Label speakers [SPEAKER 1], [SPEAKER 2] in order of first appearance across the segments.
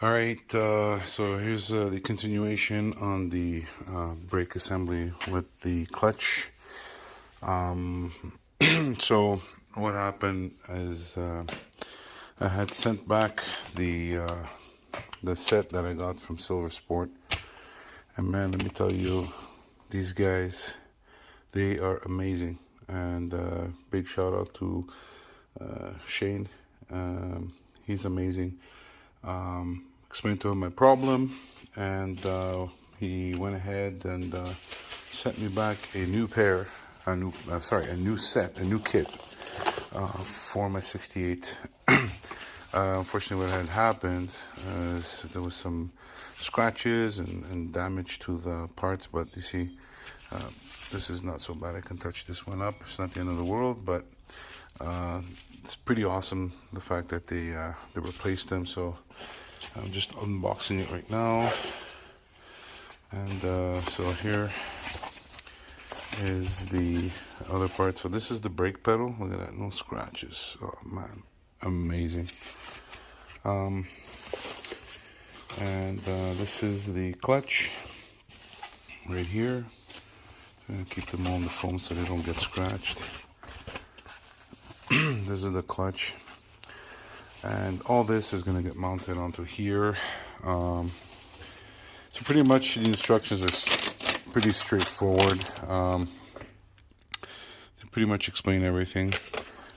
[SPEAKER 1] All right, so here's the continuation on the brake assembly with the clutch. Um, so what happened is I had sent back the set that I got from Silversport, and man, let me tell you, these guys, they are amazing. And big shout out to Shane. He's amazing. Explained to him my problem, and he went ahead and sent me back a new pair, a new set, a new kit for my 68. Unfortunately, what had happened is there was some scratches and damage to the parts, but you see, uh, this is not so bad. I can touch this one up. It's not the end of the world, but it's pretty awesome the fact that they replaced them. So I'm just unboxing it right now, and so here is the other part. So this is the brake pedal. Look at that, no scratches. Oh man, amazing. And this is the clutch right here. I'm gonna keep them on the foam so they don't get scratched. This is the clutch, and all this is gonna get mounted onto here. So pretty much the instructions are pretty straightforward. They pretty much explain everything.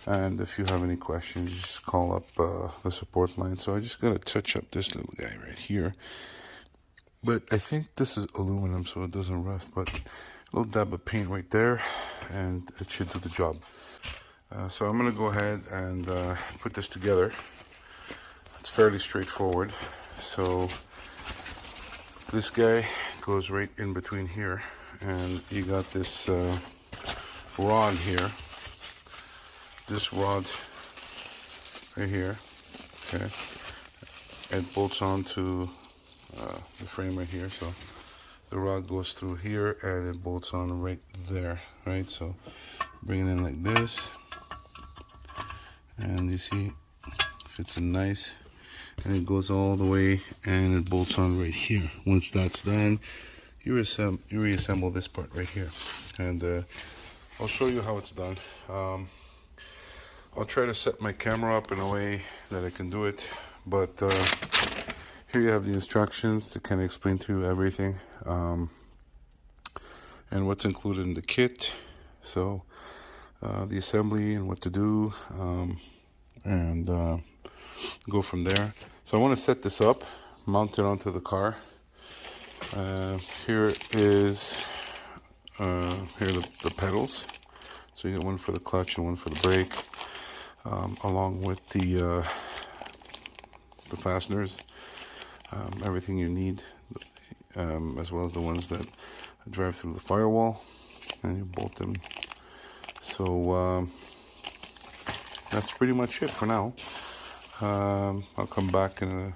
[SPEAKER 1] And if you have any questions, just call up the support line. So I just gotta touch up this little guy right here. But I think this is aluminum, so it doesn't rust. But a little dab of paint right there, and it should do the job. So I'm gonna go ahead and put this together. It's fairly straightforward. So this guy goes right in between here, and you got this rod here. This rod right here, okay, it bolts onto the frame right here. So the rod goes through here and it bolts on right there, right? So bring it in like this, and you see fits in nice, and it goes all the way and it bolts on right here. Once that's done, you reassemble this part right here, and I'll show you how it's done. I'll try to set my camera up in a way that I can do it, but here you have the instructions to kind of explain to you everything and what's included in the kit. So the assembly and what to do, and go from there. So I want to set this up, mount it onto the car. Here is the pedals. So you get one for the clutch and one for the brake, along with the fasteners, everything you need, as well as the ones that drive through the firewall, and you bolt them. So that's pretty much it for now. I'll come back in a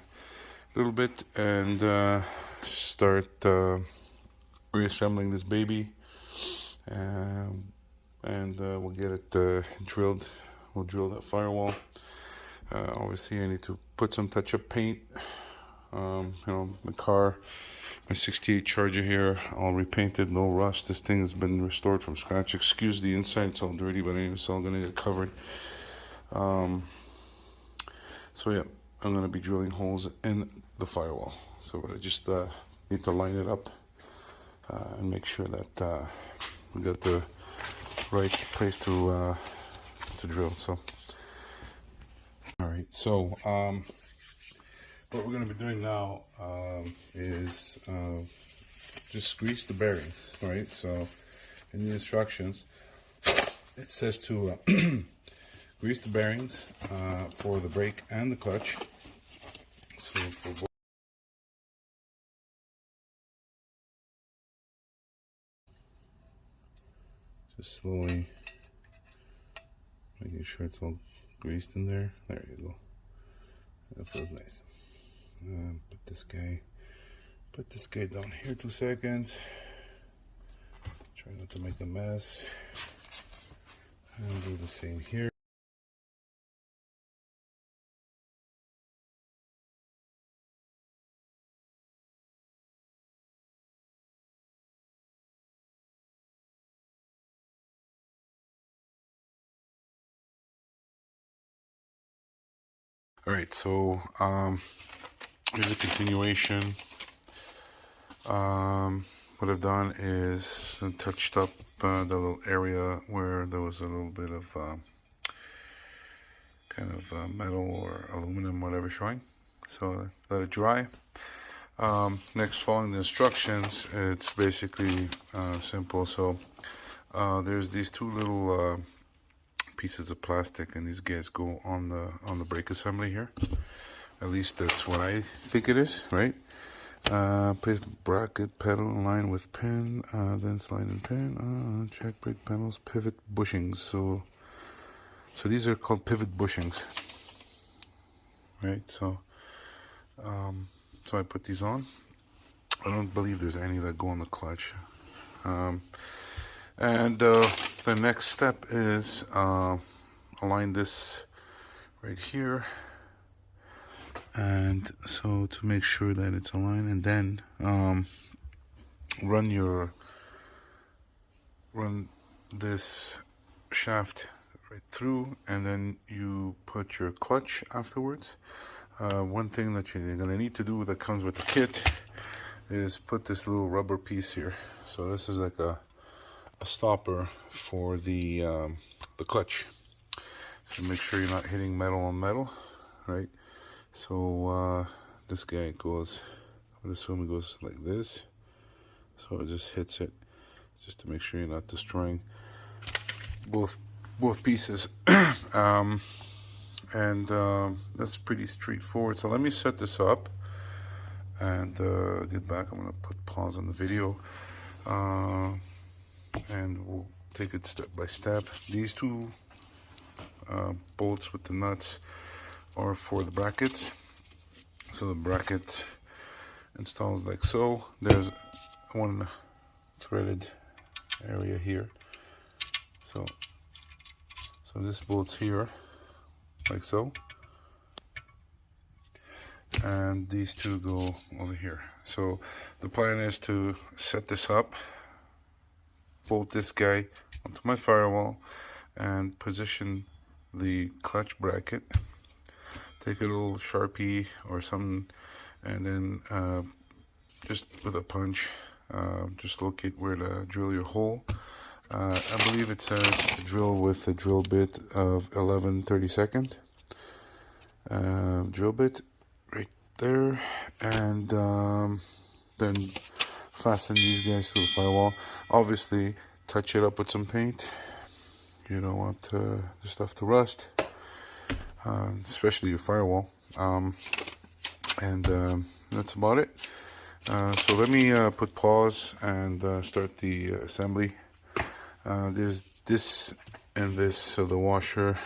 [SPEAKER 1] little bit and start reassembling this baby, and we'll get it drilled. We'll drill that firewall. Obviously I need to put some touch-up paint. My car, my 68 Charger here, all repainted, no rust. This thing has been restored from scratch. Excuse the inside, it's all dirty, but anyway, it's all gonna get covered. So yeah, I'm gonna be drilling holes in the firewall. So I just need to line it up and make sure that we got the right place to drill. So all right, so what we're going to be doing now is just grease the bearings. All right, so in the instructions it says to grease the bearings for the brake and the clutch. So for both, just slowly making sure it's all greased in there. There you go. That feels nice. Put this guy down here 2 seconds. Try not to make a mess. And do the same here. All right, so here's a continuation. What I've done is touched up the little area where there was a little bit of kind of metal or aluminum, whatever, showing. So let it dry. Next, following the instructions, it's basically simple. So there's these two little pieces of plastic, and these guys go on the brake assembly here. At least that's what I think it is, right? Place bracket pedal in line with pin, then slide in pin. Check brake pedals, pivot bushings. So these are called pivot bushings, right? So I put these on. I don't believe there's any that go on the clutch. And the next step is align this right here. And so to make sure that it's aligned, and then run this shaft right through, and then you put your clutch afterwards. One thing that you're gonna need to do that comes with the kit is put this little rubber piece here. So this is like a stopper for the clutch. So make sure you're not hitting metal on metal, right? So this guy goes, I would assume it goes like this. So it just hits it, just to make sure you're not destroying both pieces. And that's pretty straightforward. So let me set this up and get back. I'm gonna put pause on the video, and we'll take it step by step. These two bolts with the nuts are for the brackets. So the bracket installs like so. There's one threaded area here. So this bolt's here, like so. And these two go over here. So the plan is to set this up, bolt this guy onto my firewall, and position the clutch bracket. Take a little Sharpie or something, and then just with a punch, just locate where to drill your hole. I believe it says to drill with a drill bit of 11/32 drill bit right there, and then fasten these guys to the firewall. Obviously, touch it up with some paint. You don't want the stuff to rust, especially your firewall. And that's about it. So let me put pause and start the assembly. There's this and this, so the washer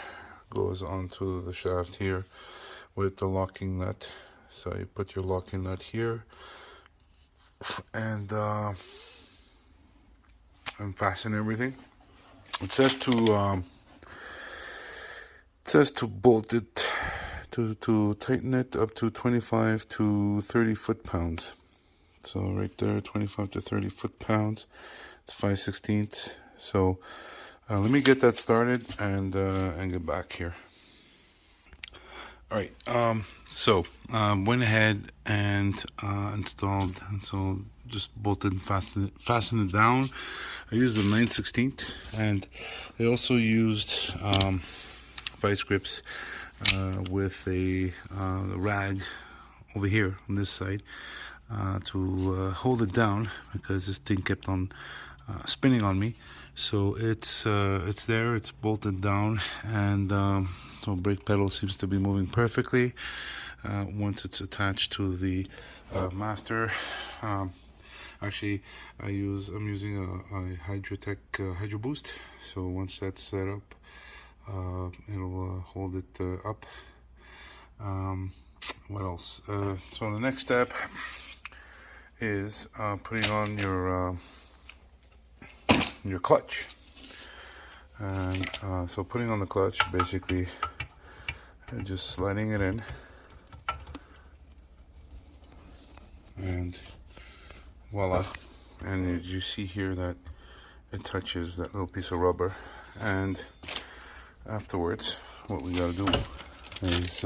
[SPEAKER 1] goes onto the shaft here with the locking nut. So you put your locking nut here, and fasten everything. It says to bolt it, to tighten it up to 25 to 30 foot-pounds. So right there, 25 to 30 foot-pounds. It's 5/16. So let me get that started and get back here. All right. So went ahead and installed, and so just bolted and fastened it down. I used the 9/16, and I also used vice grips with a rag over here on this side to hold it down, because this thing kept on spinning on me. So it's there, it's bolted down, and so brake pedal seems to be moving perfectly once it's attached to the master. Actually, I'm using a Hydrotech Hydro Boost. So once that's set up, it'll hold it up. What else? So the next step is putting on your clutch. And so putting on the clutch, basically just sliding it in, and voila. And you see here that it touches that little piece of rubber. And afterwards, what we gotta do is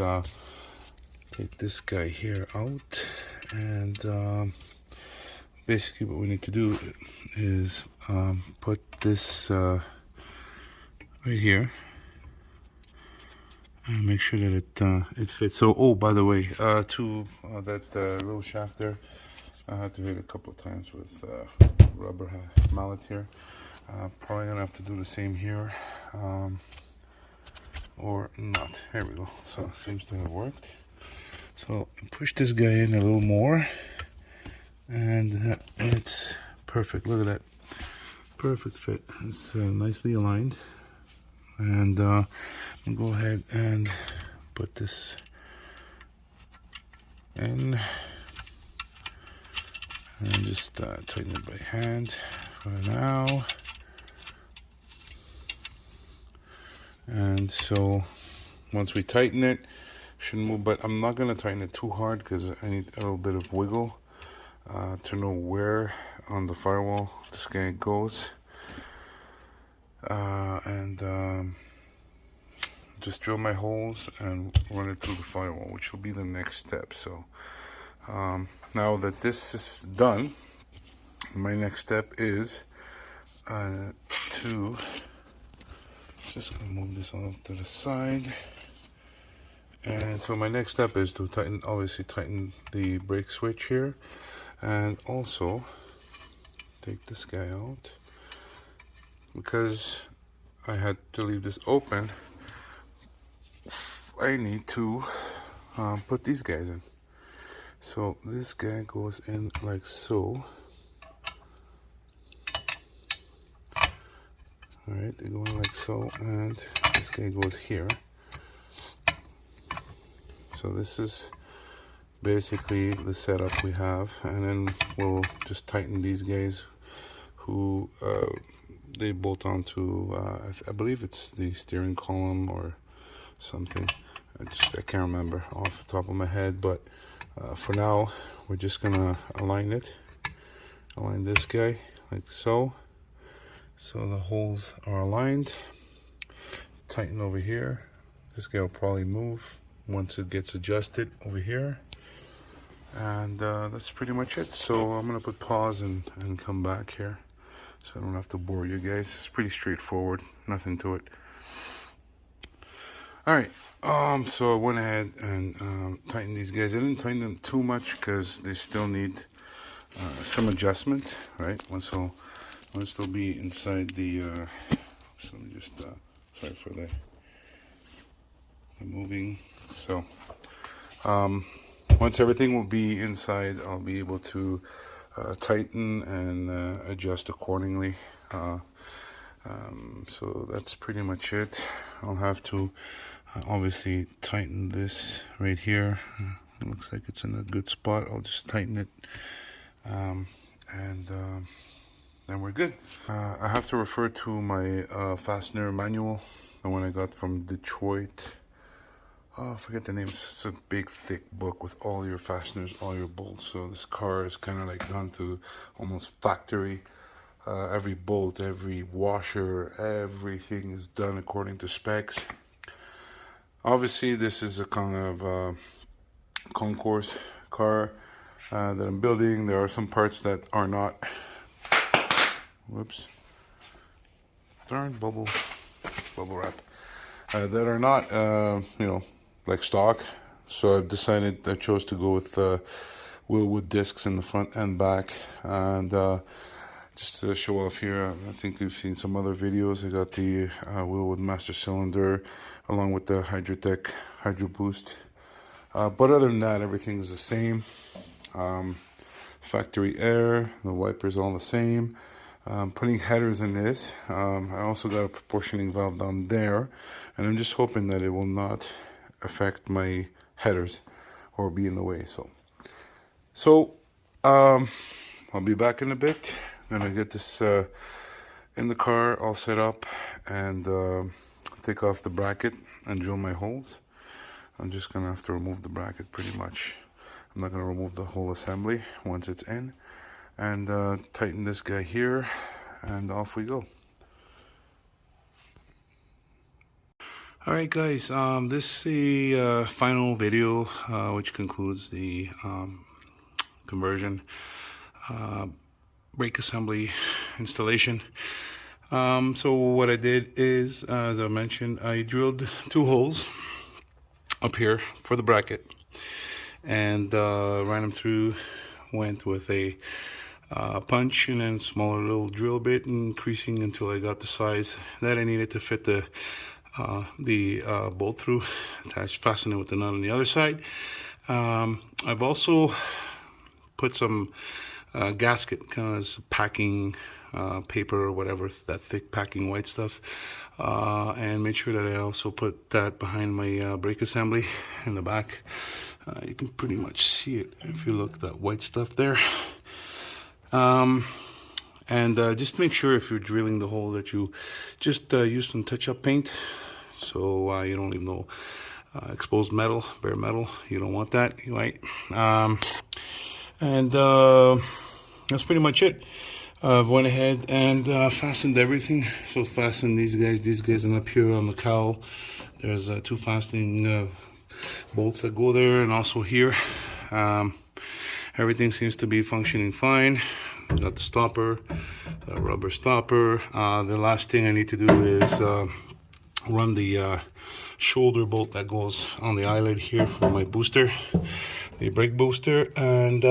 [SPEAKER 1] take this guy here out, and basically what we need to do is put this right here and make sure that it fits. So, oh, by the way, to that little shaft there, I had to hit it a couple of times with rubber mallet here. Probably gonna have to do the same here, or not. Here we go. So it seems to have worked. So push this guy in a little more, and it's perfect. Look at that, perfect fit. It's nicely aligned, and I'll go ahead and put this in, and just tighten it by hand for now. And so once we tighten it, shouldn't move, but I'm not going to tighten it too hard because I need a little bit of wiggle to know where on the firewall this guy goes, and just drill my holes and run it through the firewall, which will be the next step. So now that this is done, my next step is to just gonna move this off to the side. And so my next step is to obviously tighten the brake switch here, and also take this guy out because I had to leave this open. I need to put these guys in. So this guy goes in like so. Alright, they go in like so, and this guy goes here. So this is basically the setup we have, and then we'll just tighten these guys who they bolt onto, I believe it's the steering column or something. I can't remember off the top of my head, but for now we're just gonna align this guy like so. So the holes are aligned. Tighten over here. This guy will probably move once it gets adjusted over here. And that's pretty much it. So I'm gonna put pause and come back here so I don't have to bore you guys. It's pretty straightforward, nothing to it. Alright, so I went ahead and tightened these guys. I didn't tighten them too much because they still need some adjustment, right? Once they'll be inside the, so let me just, sorry for the moving. So, once everything will be inside, I'll be able to tighten and adjust accordingly. So that's pretty much it. I'll have to obviously tighten this right here. It looks like it's in a good spot. I'll just tighten it, and then we're good. I have to refer to my fastener manual, the one I got from Detroit. Oh, I forget the name. It's a big, thick book with all your fasteners, all your bolts. So this car is kind of like done to almost factory. Every bolt, every washer, everything is done according to specs. Obviously, this is a kind of concourse car that I'm building. There are some parts that are not. Whoops. Darn bubble wrap. That are not, like stock. So I chose to go with wheelwood discs in the front and back. And just to show off here, I think you've seen some other videos. I got the wheelwood master cylinder along with the Hydrotech Hydro Boost. But other than that, everything is the same. Factory air, the wipers all the same. Putting headers in this. I also got a proportioning valve down there, and I'm just hoping that it will not affect my headers or be in the way. So I'll be back in a bit. I'm gonna get this in the car all set up and take off the bracket and drill my holes. I'm just gonna have to remove the bracket pretty much. I'm not gonna remove the whole assembly once it's in, and tighten this guy here, and off we go. Alright guys, this is the final video which concludes the conversion brake assembly installation. So what I did is, as I mentioned, I drilled 2 holes up here for the bracket and ran them through, went with a punch and then smaller little drill bit, increasing until I got the size that I needed to fit the bolt through, fasten it with the nut on the other side. I've also put some gasket, kind of packing paper or whatever, that thick packing white stuff, and made sure that I also put that behind my brake assembly in the back. You can pretty much see it if you look, that white stuff there. And just make sure if you're drilling the hole that you just use some touch-up paint, so you don't leave no exposed metal, bare metal. You don't want that, right? And that's pretty much it. I've went ahead and fastened everything. So fastened these guys, and up here on the cowl there's 2 fastening bolts that go there, and also here. Everything seems to be functioning fine. Got the stopper, the rubber stopper. The last thing I need to do is run the shoulder bolt that goes on the eyelid here for my booster, the brake booster, and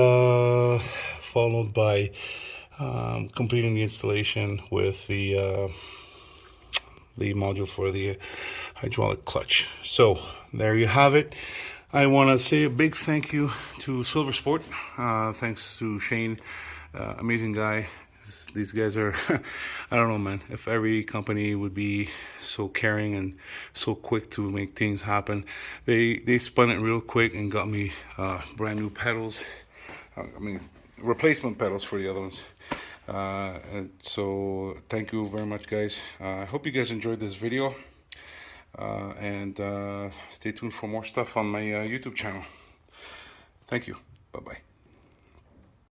[SPEAKER 1] followed by completing the installation with the module for the hydraulic clutch. So there you have it. I want to say a big thank you to Silversport. Thanks to Shane, amazing guy. These guys are, I don't know, man. If every company would be so caring and so quick to make things happen. They spun it real quick and got me brand new pedals. I mean, replacement pedals for the other ones. And so thank you very much, guys. I hope you guys enjoyed this video. And stay tuned for more stuff on my YouTube channel. Thank you. Bye-bye.